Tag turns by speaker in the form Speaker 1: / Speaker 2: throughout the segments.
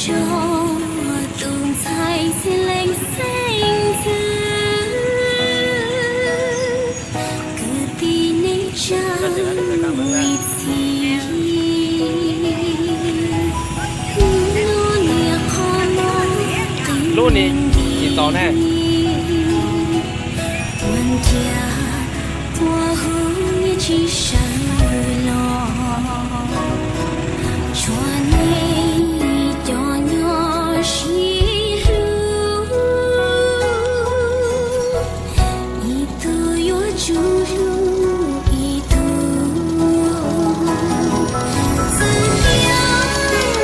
Speaker 1: cho tường thay xin lên xanh thứ cứ tin ấy chẳng nguy gì
Speaker 2: luôn đi chỉ to nè
Speaker 1: chỉ sợ lo cho nên cho nhỏ xí ru y tu yo chu ru y tu自由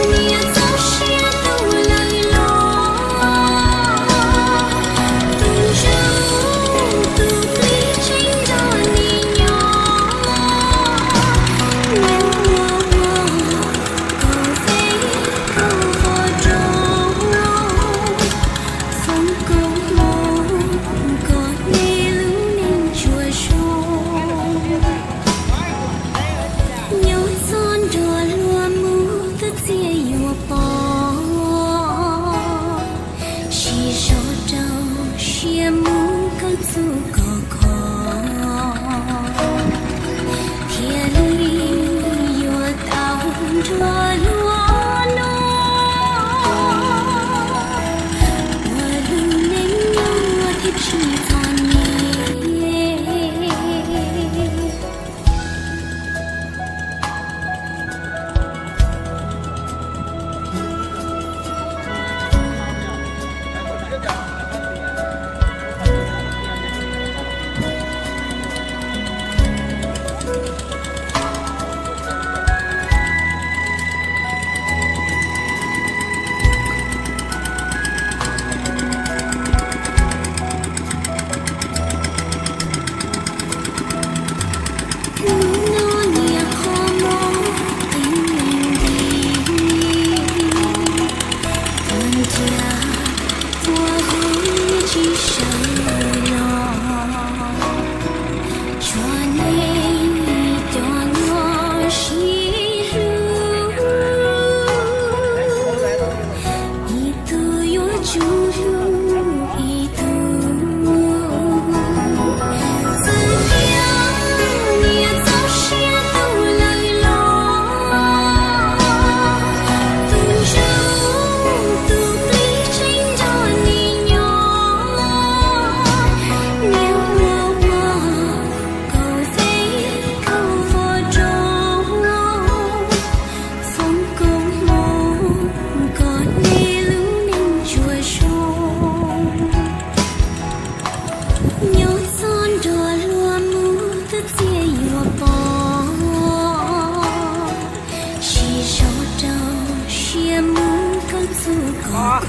Speaker 1: 你总是都来了独住独立经到你nhỏ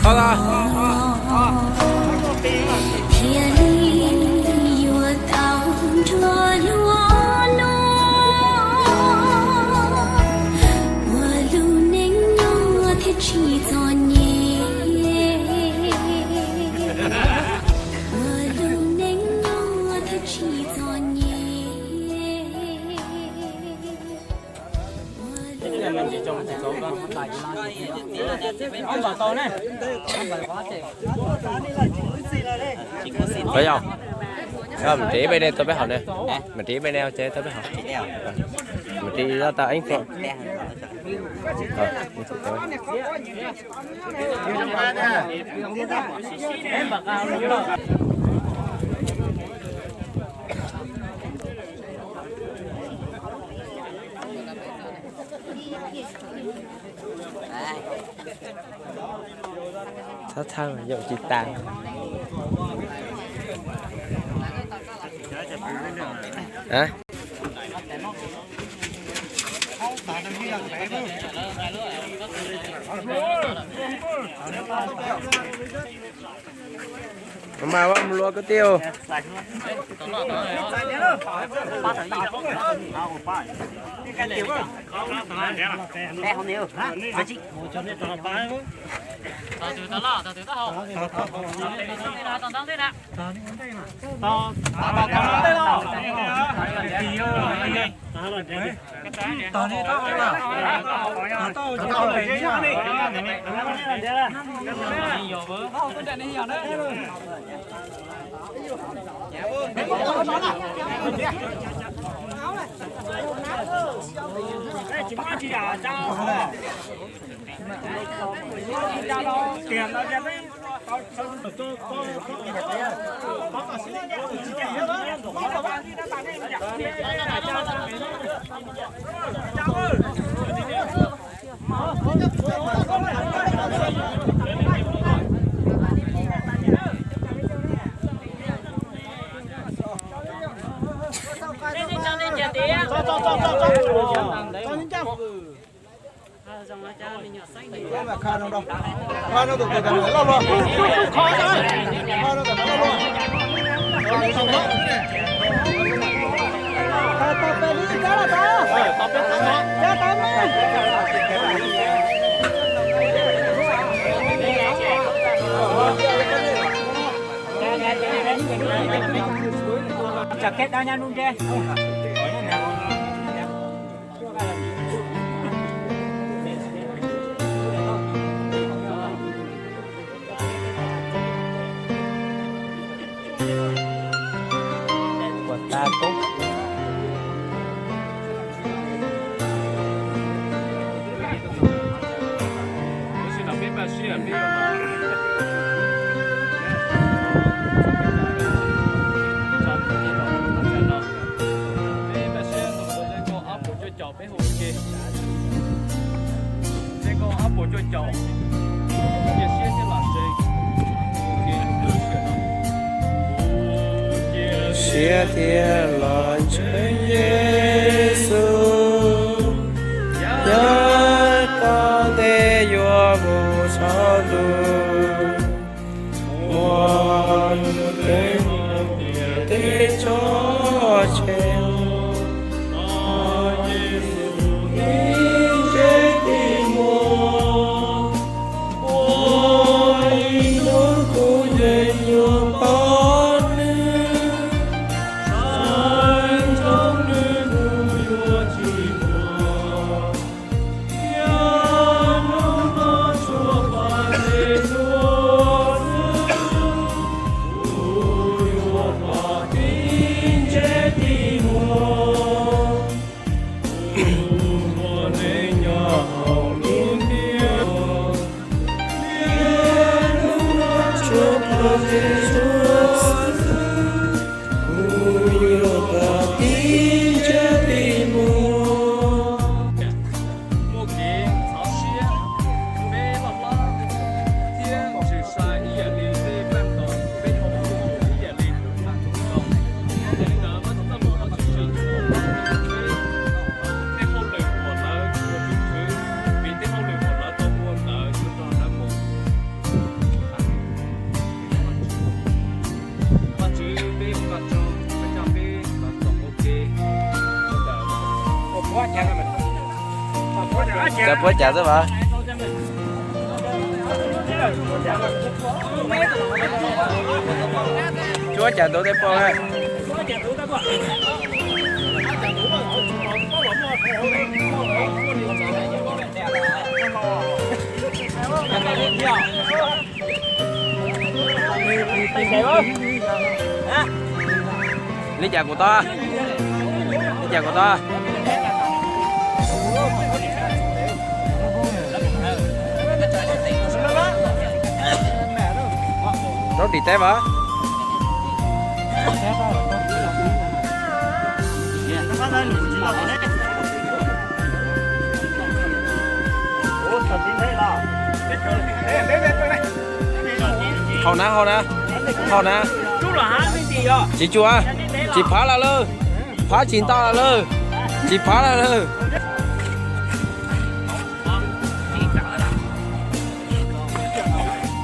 Speaker 2: phải không? Rồi mình chỉ bên đây tôi biết học nè, mình chỉ bên đây chơi tôi biết học. Mình chỉ ra ta anh phượng. Sao thang mà dọn chị tàng. Hả? Mà bác lúa có tiêu.
Speaker 3: Không nhiều.
Speaker 4: tao từ tao lọ tao từ tao hậu tao tao thế nè tao tao
Speaker 3: chặt kết đó nha luôn kia.
Speaker 2: Quả ta tốt. Chia thiên lòng chân Giêsu, nhớ con thế vua mù sao du, muôn thế thế cho chen. Chào bố chào thế bà. Chúa chào tôi bố ha. Lý chào của to. Lý chào của to. Rốt đi té bả. Hầu nè. Chị chùa. Chị phá là lơ. Phá chín to là lơ. Chị phá là lơ.